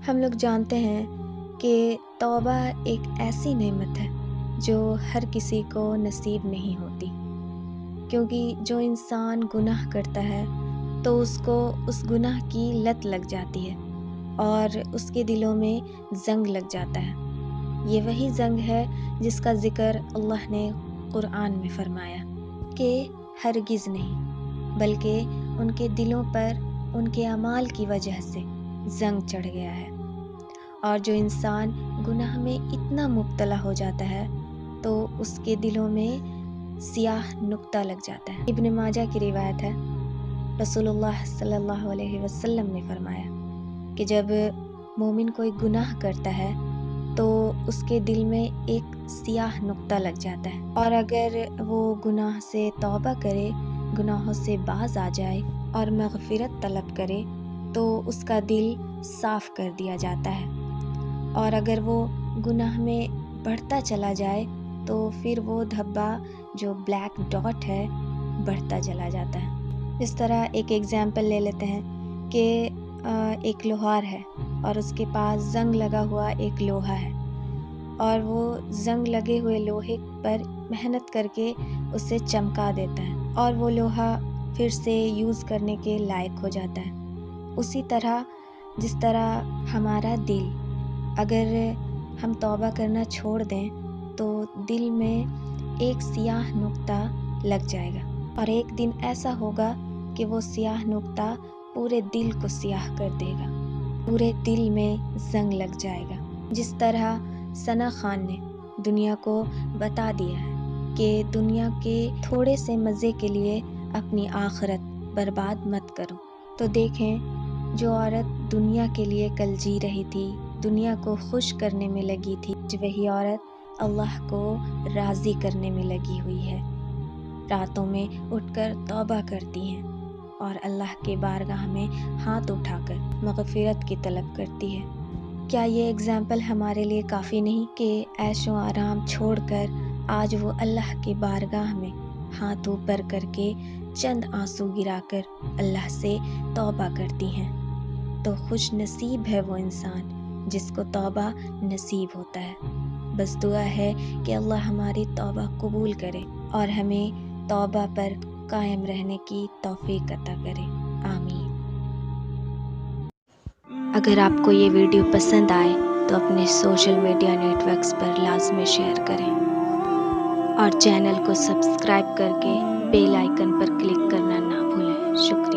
ہم لوگ جانتے ہیں کہ توبہ ایک ایسی نعمت ہے جو ہر کسی کو نصیب نہیں ہوتی، کیونکہ جو انسان گناہ کرتا ہے تو اس کو اس گناہ کی لت لگ جاتی ہے اور اس کے دلوں میں زنگ لگ جاتا ہے۔ یہ وہی زنگ ہے جس کا ذکر اللہ نے قرآن میں فرمایا کہ ہرگز نہیں، بلکہ ان کے دلوں پر ان کے اعمال کی وجہ سے زنگ چڑھ گیا ہے۔ اور جو انسان گناہ میں اتنا مبتلا ہو جاتا ہے تو اس کے دلوں میں سیاہ نقطہ لگ جاتا ہے۔ ابن ماجہ کی روایت ہے، رسول اللہ صلی اللہ علیہ وسلم نے فرمایا کہ جب مومن کوئی گناہ کرتا ہے تو اس کے دل میں ایک سیاہ نقطہ لگ جاتا ہے، اور اگر وہ گناہ سے توبہ کرے، گناہوں سے باز آ جائے اور مغفرت طلب کرے تو اس کا دل صاف کر دیا جاتا ہے، اور اگر وہ گناہ میں بڑھتا چلا جائے تو پھر وہ دھبا جو بلیک ڈاٹ ہے بڑھتا چلا جاتا ہے۔ اس طرح ایک ایگزامپل لے لیتے ہیں کہ ایک لوہار ہے اور اس کے پاس زنگ لگا ہوا ایک لوہا ہے، اور وہ زنگ لگے ہوئے لوہے پر محنت کر کے اسے چمکا دیتا ہے اور وہ لوہا پھر سے یوز کرنے کے لائق ہو جاتا ہے۔ اسی طرح جس طرح ہمارا دل، اگر ہم توبہ کرنا چھوڑ دیں تو دل میں ایک سیاہ نقطہ لگ جائے گا، اور ایک دن ایسا ہوگا کہ وہ سیاہ نقطہ پورے دل کو سیاہ کر دے گا، پورے دل میں زنگ لگ جائے گا۔ جس طرح ثنا خان نے دنیا کو بتا دیا ہے کہ دنیا کے تھوڑے سے مزے کے لیے اپنی آخرت برباد مت کرو، تو دیکھیں جو عورت دنیا کے لیے کل جی رہی تھی، دنیا کو خوش کرنے میں لگی تھی، وہی عورت اللہ کو راضی کرنے میں لگی ہوئی ہے، راتوں میں اٹھ کر توبہ کرتی ہیں اور اللہ کے بارگاہ میں ہاتھ اٹھا کر مغفرت کی طلب کرتی ہے۔ کیا یہ اگزامپل ہمارے لیے کافی نہیں کہ عیش و آرام چھوڑ کر آج وہ اللہ کی بارگاہ میں ہاتھ اوپر کر کے چند آنسو گرا کر اللہ سے توبہ کرتی ہیں؟ تو خوش نصیب ہے وہ انسان جس کو توبہ نصیب ہوتا ہے۔ بس دعا ہے کہ اللہ ہماری توبہ قبول کرے اور ہمیں توبہ پر قائم رہنے کی توفیق عطا کرے، آمین۔ اگر آپ کو یہ ویڈیو پسند آئے تو اپنے سوشل میڈیا نیٹ ورکس پر لازمی شیئر کریں اور چینل کو سبسکرائب کر کے بیل آئیکن پر کلک کرنا نہ بھولیں۔ شکریہ۔